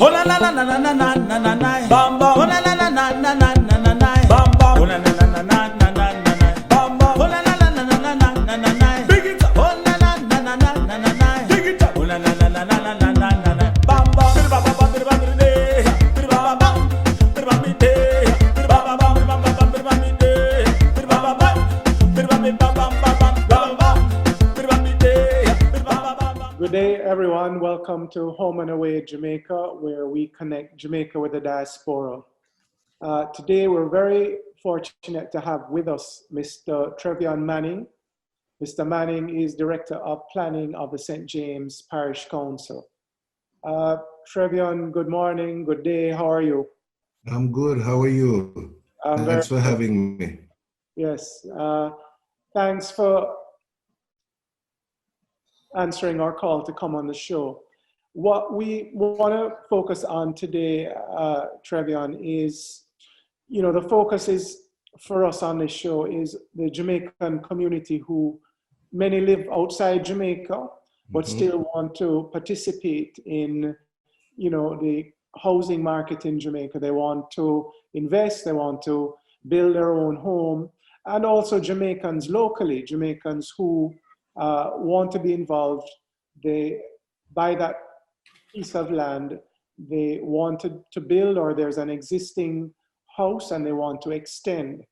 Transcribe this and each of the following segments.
Oh la la la la la la la la la. Bam bam. Oh la la la la la la la la la. Bam bam. Oh la la la la la la la la. Bam bam. Oh la la la la la la la la la. Big it up. Oh la la la la la la la la. Big it up. Oh la la la la la la la la la. Bam bam. Bir bam bam bir bam bir de. Bir bam bam. Bir bam bir de. Bir bam bam bir bam bam bir bam bir de. Bir bam bam. Bir bam bir bam bam bam bam bam. Bir bam bir de. Bir bam bam bam. Good day, everyone. Welcome to Home and Away Jamaica, where we connect Jamaica with the diaspora. Today, we're very fortunate to have with us Mr. Trevion Manning. Mr. Manning is Director of Planning of the St. James Parish Council. Trevion, good morning, good day. How are you? I'm good. How are you? Thanks for having me. Yes. Thanks for answering our call to come on the show. What we want to focus on today, Trevion, is, the focus is for us on this show is the Jamaican community who many live outside Jamaica, but still want to participate in, the housing market in Jamaica. They want to invest, they want to build their own home, and also Jamaicans locally, Jamaicans who want to be involved. They buy that piece of land, they wanted to build, or there's an existing house and they want to extend.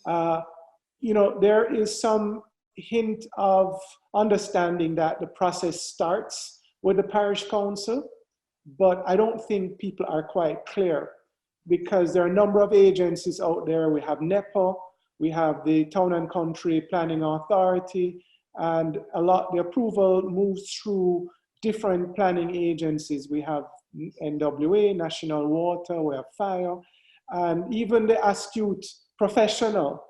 There is some hint of understanding that the process starts with the parish council, but I don't think people are quite clear because there are a number of agencies out there. We have NEPA, we have the Town and Country Planning Authority, and the approval moves through different planning agencies. We have NWA, National Water, we have Fire, and even the astute professional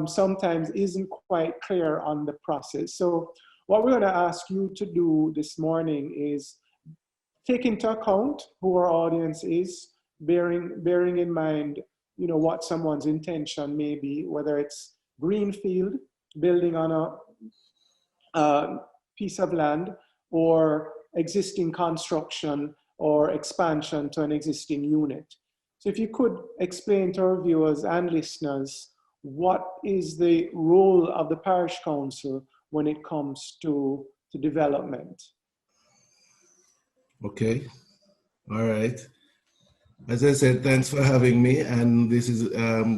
sometimes isn't quite clear on the process. So what we're going to ask you to do this morning is take into account who our audience is, bearing in mind, what someone's intention may be, whether it's greenfield, building on a piece of land, or existing construction or expansion to an existing unit. So if you could explain to our viewers and listeners, what is the role of the parish council when it comes to development? Okay. All right. As I said, thanks for having me. And this is,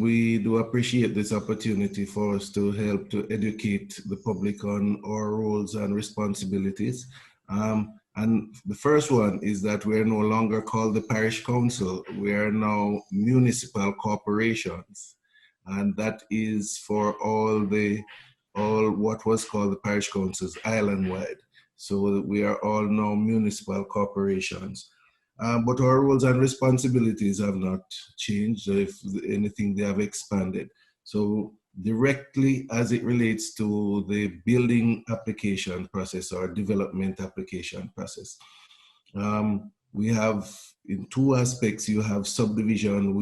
we do appreciate this opportunity for us to help to educate the public on our roles and responsibilities. And the first one is that we're no longer called the parish council. We are now municipal corporations. And that is for all what was called the parish councils island-wide. So we are all now municipal corporations. But our roles and responsibilities have not changed. If anything, they have expanded. So directly as it relates to the building application process or development application process, we have in two aspects. You have subdivision.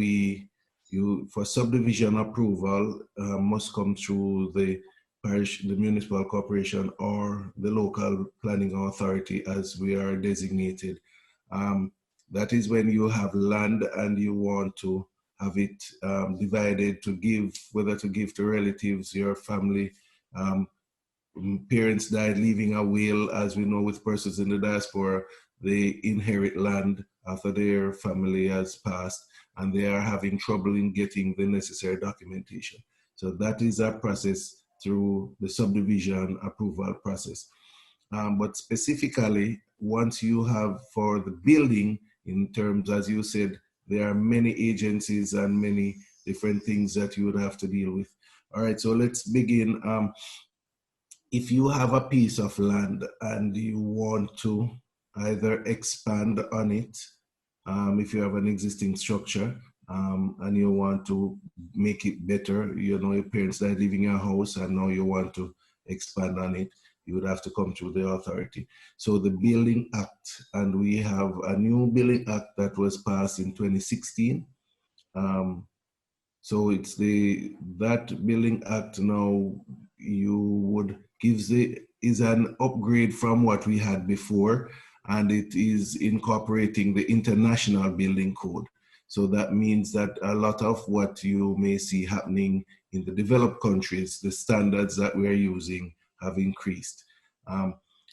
For subdivision approval must come through the parish, the municipal corporation, or the local planning authority, as we are designated. That is when you have land and you want to have it divided to give, whether to give to relatives, your family. Parents died leaving a will, as we know with persons in the diaspora, they inherit land after their family has passed, and they are having trouble in getting the necessary documentation. So that is a process through the subdivision approval process. But specifically, once you have for the building, in terms, as you said, there are many agencies and many different things that you would have to deal with. All right, so let's begin. If you have a piece of land and you want to either expand on it, if you have an existing structure and you want to make it better, your parents are living in a house and now you want to expand on it, you would have to come through the authority. So the Building Act, and we have a new Building Act that was passed in 2016. So it's that Building Act now is an upgrade from what we had before. and it is incorporating the International Building Code. So that means that a lot of what you may see happening in the developed countries, the standards that we're using have increased.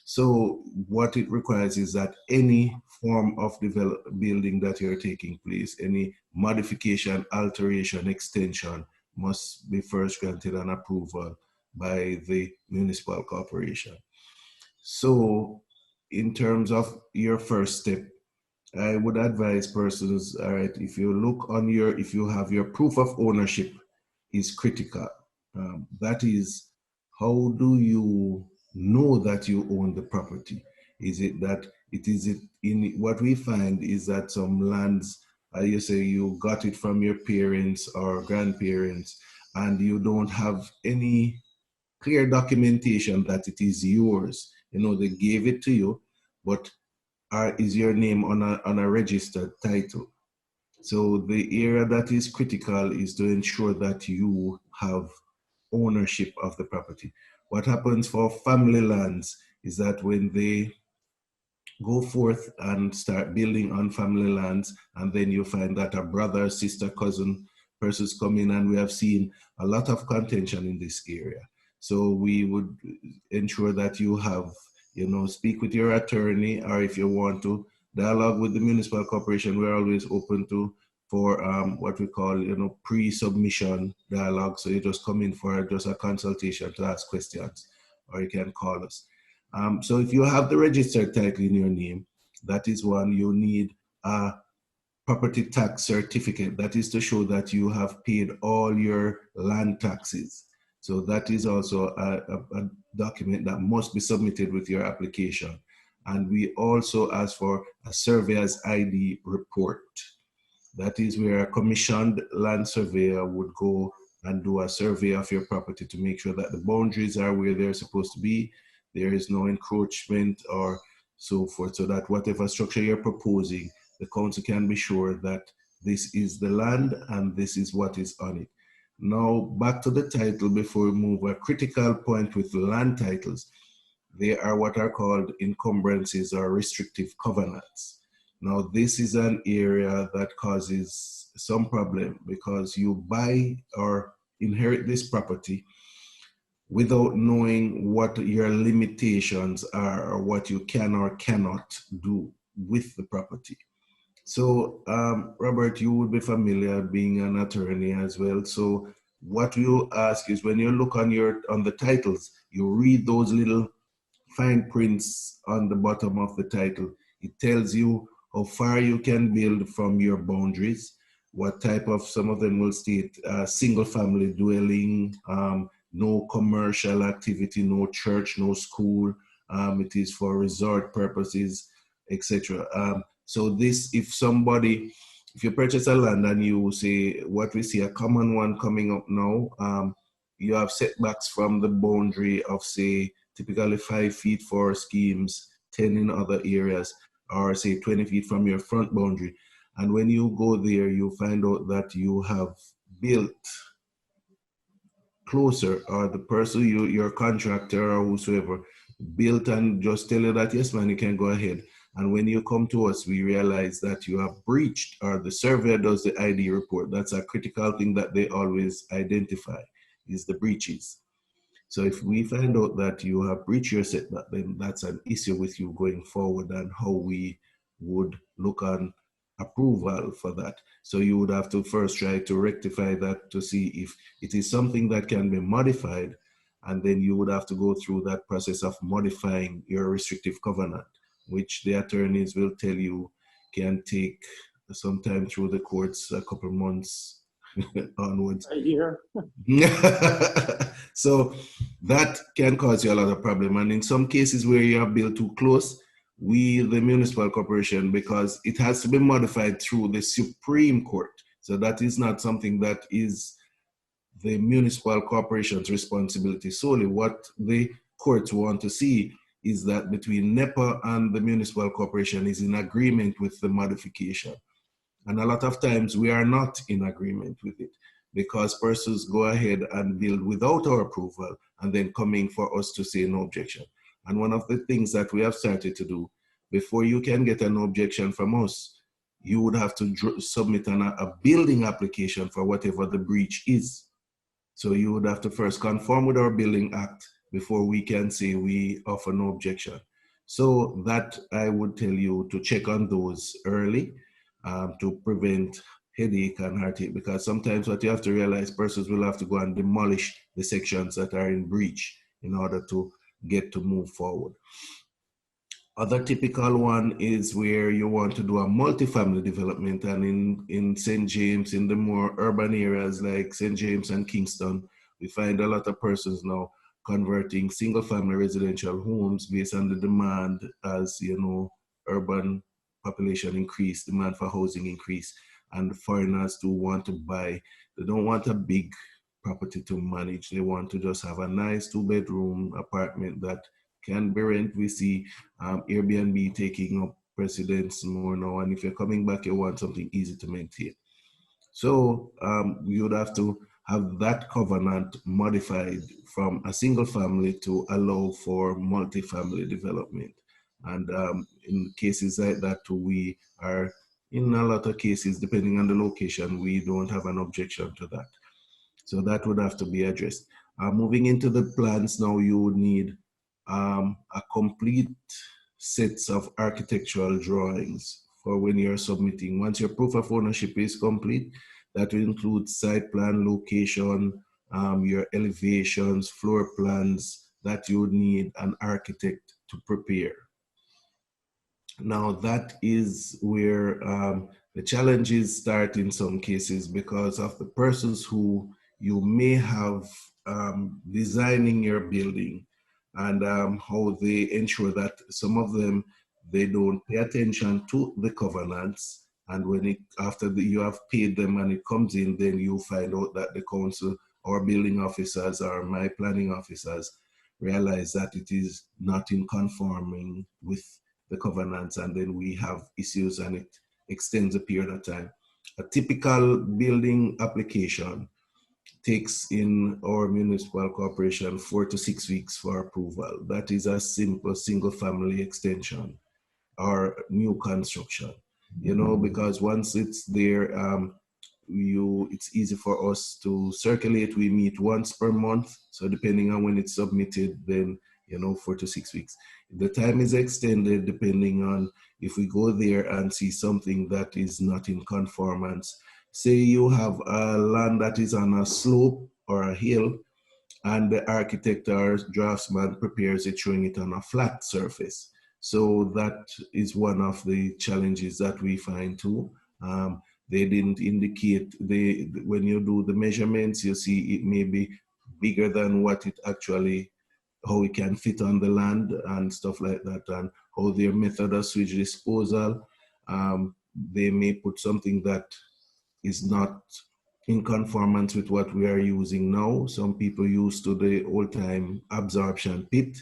So what it requires is that any form of building that you're taking place, any modification, alteration, extension, must be first granted an approval by the municipal corporation. So in terms of your first step, I would advise persons, all right, if you look on if you have your proof of ownership is critical. That is, how do you know that you own the property? Is it that what we find is that some lands, you say you got it from your parents or grandparents, and you don't have any clear documentation that it is yours. You know, they gave it to you, but is your name on a registered title. So the area that is critical is to ensure that you have ownership of the property. What happens for family lands is that when they go forth and start building on family lands, and then you find that a brother, sister, cousin persons come in, and we have seen a lot of contention in this area. So we would ensure that you have, you know, speak with your attorney, or if you want to dialogue with the municipal corporation, we're always open for what we call, you know, pre-submission dialogue. So you just come in for just a consultation to ask questions, or you can call us. So if you have the registered title in your name, that is one. You need a property tax certificate. That is to show that you have paid all your land taxes. So that is also a document that must be submitted with your application. And we also ask for a surveyor's ID report. That is where a commissioned land surveyor would go and do a survey of your property to make sure that the boundaries are where they're supposed to be, there is no encroachment or so forth, so that whatever structure you're proposing, the council can be sure that this is the land and this is what is on it. Now, back to the title before we move. A critical point with land titles, they are what are called encumbrances or restrictive covenants. Now, this is an area that causes some problem because you buy or inherit this property without knowing what your limitations are or what you can or cannot do with the property. So, Robert, you would be familiar being an attorney as well. So what you ask is when you look on the titles, you read those little fine prints on the bottom of the title. It tells you how far you can build from your boundaries, what type of, some of them will state single family dwelling, no commercial activity, no church, no school. It is for resort purposes, etc. So this, if you purchase a land and you say, what we see, a common one coming up now, you have setbacks from the boundary of, say, typically 5 feet for schemes, 10 in other areas, or say 20 feet from your front boundary. And when you go there, you find out that you have built closer, or the person, your contractor or whosoever, built and just tell you that, yes, man, you can go ahead. And when you come to us, we realize that you have breached, or the surveyor does the ID report. That's a critical thing that they always identify, is the breaches. So if we find out that you have breached your setback, then that's an issue with you going forward and how we would look on approval for that. So you would have to first try to rectify that to see if it is something that can be modified, and then you would have to go through that process of modifying your restrictive covenant, which the attorneys will tell you can take some time through the courts, a couple months onwards. A year. So that can cause you a lot of problem. And in some cases where you are built too close, we, the municipal corporation, because it has to be modified through the Supreme Court. So that is not something that is the municipal corporation's responsibility solely. What the courts want to see is that between NEPA and the municipal corporation is in agreement with the modification. And a lot of times we are not in agreement with it, because persons go ahead and build without our approval and then coming for us to say no objection. And one of the things that we have started to do, before you can get an objection from us, you would have to submit a building application for whatever the breach is. So you would have to first conform with our Building Act before we can say we offer no objection. So that I would tell you to check on those early to prevent headache and heartache, because sometimes what you have to realize, persons will have to go and demolish the sections that are in breach in order to get to move forward. Other typical one is where you want to do a multifamily development, and in St. James, in the more urban areas like St. James and Kingston, we find a lot of persons now converting single family residential homes based on the demand as, you know, urban population increase, demand for housing increase, and foreigners do want to buy. They don't want a big property to manage. They want to just have a nice 2-bedroom apartment that can be rent. We see Airbnb taking up precedence more now, and if you're coming back, you want something easy to maintain. So you would have to have that covenant modified from a single family to allow for multifamily development. And in cases like that, we are, in a lot of cases, depending on the location, we don't have an objection to that. So that would have to be addressed. Moving into the plans now, you would need a complete sets of architectural drawings for when you're submitting. Once your proof of ownership is complete, that will include site plan, location, your elevations, floor plans that you would need an architect to prepare. Now that is where the challenges start in some cases, because of the persons who you may have designing your building, and how they ensure that some of them, they don't pay attention to the covenants, and when it after you have paid them and it comes in, then you find out that the council or building officers or my planning officers realize that it is not in conforming with the covenants, and then we have issues and it extends a period of time. A typical building application takes in our municipal corporation 4 to 6 weeks for approval. That is a simple single family extension or new construction, you know, because once it's there, it's easy for us to circulate. We meet once per month. So depending on when it's submitted, then, you know, 4 to 6 weeks. The time is extended depending on if we go there and see something that is not in conformance. Say you have a land that is on a slope or a hill, and the architect or draftsman prepares it showing it on a flat surface. So that is one of the challenges that we find too. They didn't indicate, when you do the measurements, you see it may be bigger than what it actually, how it can fit on the land and stuff like that, and how their method of sewage disposal, they may put something that is not in conformance with what we are using now. Some people used to the old time absorption pit,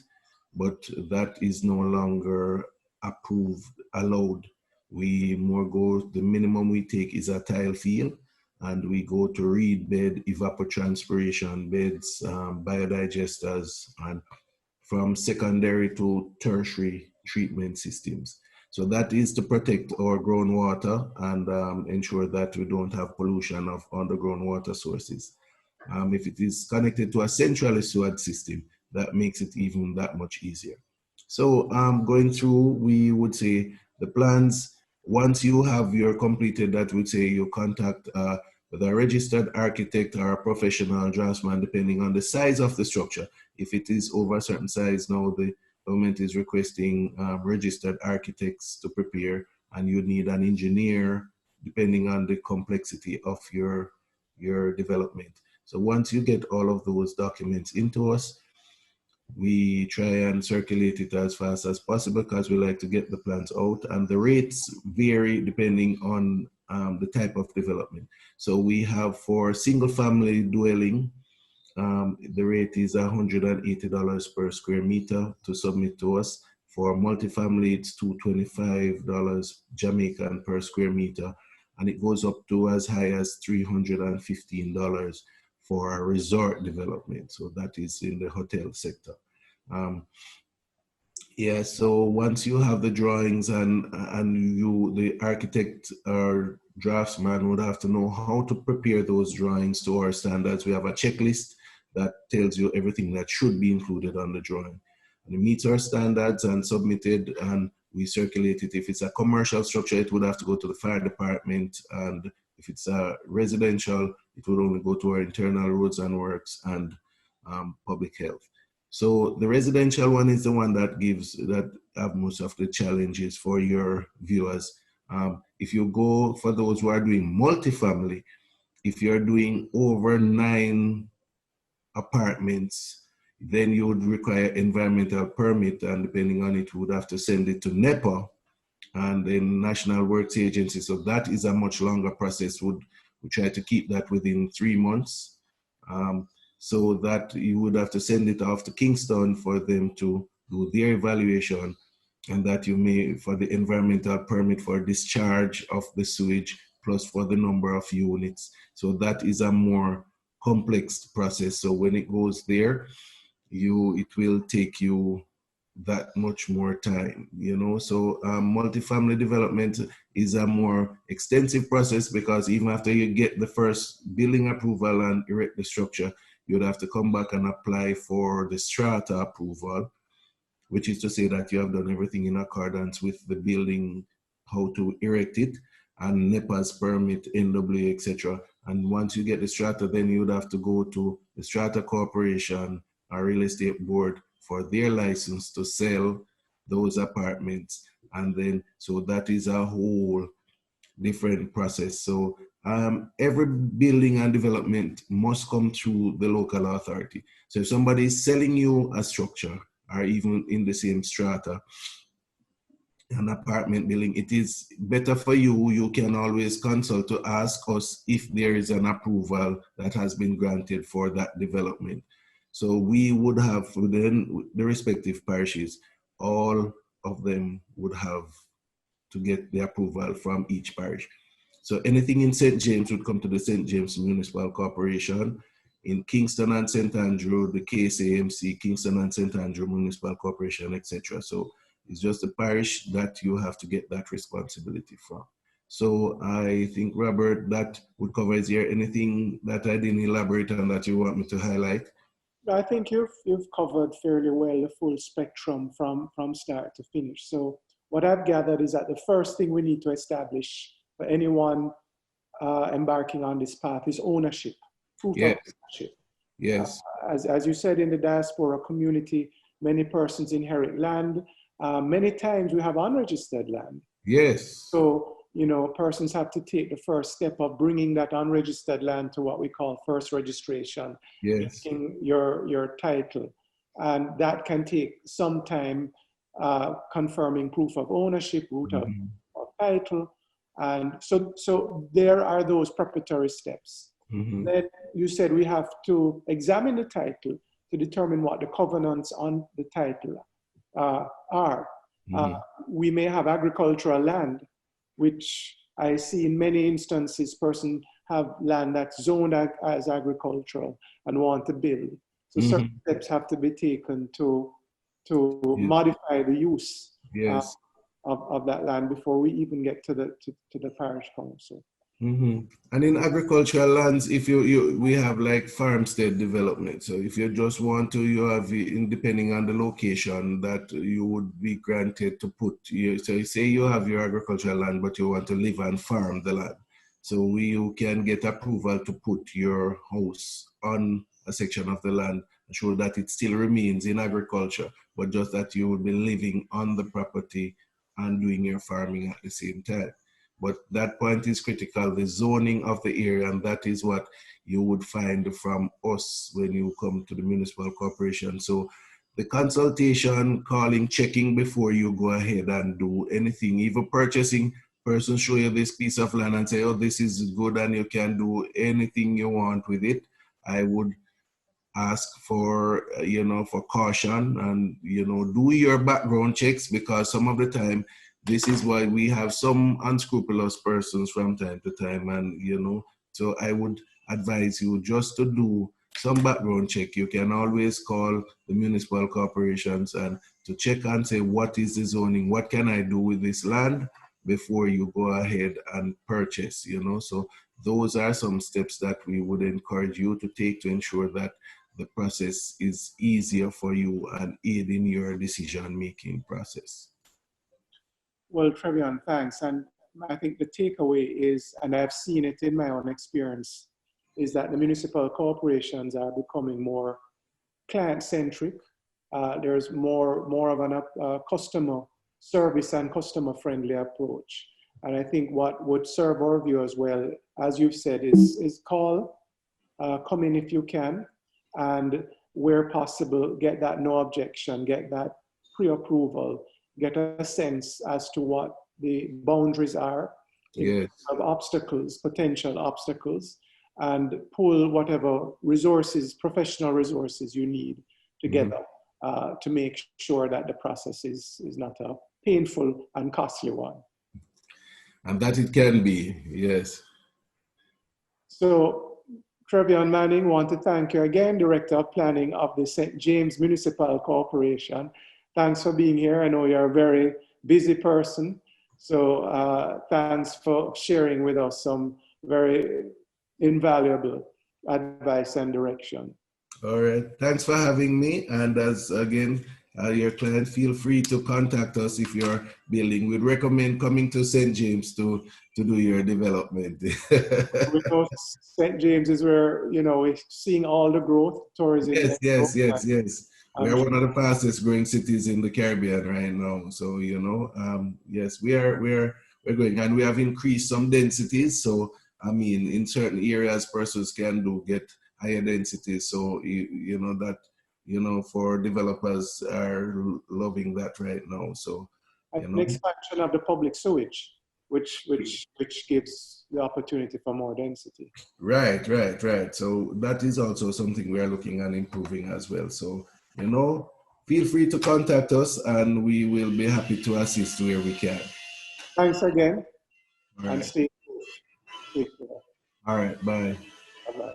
but that is no longer approved, allowed. We more go, the minimum we take is a tile field, and we go to reed bed, evapotranspiration beds, biodigesters, and from secondary to tertiary treatment systems. So that is to protect our groundwater and ensure that we don't have pollution of underground water sources. If it is connected to a centrally sewered system, that makes it even that much easier. So going through, we would say the plans, once you have your completed, that would say you contact with a registered architect or a professional draftsman, depending on the size of the structure. If it is over a certain size, now the government is requesting registered architects to prepare, and you need an engineer depending on the complexity of your development. So once you get all of those documents into us, we try and circulate it as fast as possible because we like to get the plans out, and the rates vary depending on the type of development. So we have for single family dwelling, the rate is $180 per square meter to submit to us. For multifamily, it's $225 Jamaican per square meter, and it goes up to as high as $315 for a resort development. So that is in the hotel sector. Yeah, so once you have the drawings and you, the architect or draftsman would have to know how to prepare those drawings to our standards. We have a checklist that tells you everything that should be included on the drawing. And it meets our standards and submitted, and we circulate it. If it's a commercial structure, it would have to go to the fire department, and if it's a residential, it would only go to our internal roads and works and public health. So the residential one is the one that have most of the challenges for your viewers. If you go for those who are doing multifamily, if you're doing over 9 apartments, then you would require environmental permit, and depending on it, you would have to send it to NEPA and then National Works Agency. So that is a much longer process. We try to keep that within 3 months. So that you would have to send it off to Kingston for them to do their evaluation, and that you may, for the environmental permit for discharge of the sewage, plus for the number of units. So that is a more complex process. So when it goes there, it will take you that much more time, you know. So multifamily development is a more extensive process, because even after you get the first building approval and erect the structure, you'd have to come back and apply for the strata approval, which is to say that you have done everything in accordance with the building, how to erect it, and NEPA's permit, NWA, etc. And once you get the strata, then you would have to go to the strata corporation or real estate board for their license to sell those apartments. And then, so that is a whole different process. So every building and development must come through the local authority. So if somebody is selling you a structure, or even in the same strata, an apartment building, it is better for you. You can always consult to ask us if there is an approval that has been granted for that development. So we would have, within the respective parishes, all of them would have to get the approval from each parish. So anything in St. James would come to the St. James Municipal Corporation. In Kingston and St. Andrew, the KSAMC, Kingston and St. Andrew Municipal Corporation, etc. So it's just the parish that you have to get that responsibility from. So I think, Robert, that would cover. Is there anything that I didn't elaborate on that you want me to highlight? I think you've covered fairly well the full spectrum from start to finish. So what I've gathered is that the first thing we need to establish for anyone embarking on this path is ownership, proof of ownership. Yes. As you said, in the diaspora community, many persons inherit land. Many times we have unregistered land. Yes. So, you know, persons have to take the first step of bringing that unregistered land to what we call first registration, getting your title. And that can take some time, confirming proof of ownership, root of title. And so there are those preparatory steps. Then you said we have to examine the title to determine what the covenants on the title are. We may have agricultural land, which I see in many instances, persons have land that's zoned as agricultural and want to build. So certain steps have to be taken to modify the use of that land before we even get to the parish council. And in agricultural lands, if we have like farmstead development. So if you just want to, you have, depending on the location that you would be granted to put. So say you have your agricultural land, but you want to live and farm the land. So you can get approval to put your house on a section of the land, ensure that it still remains in agriculture, but just that you will be living on the property and doing your farming at the same time. But that point is critical, the zoning of the area, and that is what you would find from us when you come to the municipal corporation. So the consultation, calling, checking before you go ahead and do anything, even purchasing, person show you this piece of land and say, oh, this is good and you can do anything you want with it. I would ask for, for caution and, do your background checks, because some of the time, this is why we have some unscrupulous persons from time to time. And, so I would advise you just to do some background check, you can always call the municipal corporations and to check and say, what is the zoning? What can I do with this land before you go ahead and purchase, you know? So those are some steps that we would encourage you to take to ensure that the process is easier for you and aid in your decision-making process. Well, Trevion, thanks. And I think the takeaway is, and I've seen it in my own experience, is that the municipal corporations are becoming more client-centric. There's more of a customer service and customer-friendly approach. And I think what would serve our viewers well, as you've said, is call, come in if you can, and where possible, get that no objection, get that pre-approval, get a sense as to what the boundaries are, yes, of obstacles, potential obstacles, and pull whatever resources, professional resources you need together to make sure that the process is not a painful and costly one. And that it can be, yes. So, Trevion Manning, want to thank you again, Director of Planning of the St. James Municipal Corporation. Thanks for being here. I know you're a very busy person, so thanks for sharing with us some very invaluable advice and direction. All right, thanks for having me. And as again, your client, feel free to contact us if you're building. We'd recommend coming to St. James to do your development. Because St. James is where, you know, we're seeing all the growth, tourism. Yes. We are one of the fastest growing cities in the Caribbean right now. So, you know, yes, we're going, and we have increased some densities. So, I mean, in certain areas, persons can get higher densities. So, you know, that, you know, for developers are loving that right now. So, you know, an expansion of the public sewage, which gives the opportunity for more density. Right. So that is also something we are looking at improving as well. So, you know, feel free to contact us and we will be happy to assist where we can. Thanks again. All right. And stay safe. All right, bye. Bye-bye.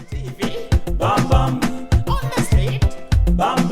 TV, bam bam, on the street, bam bam.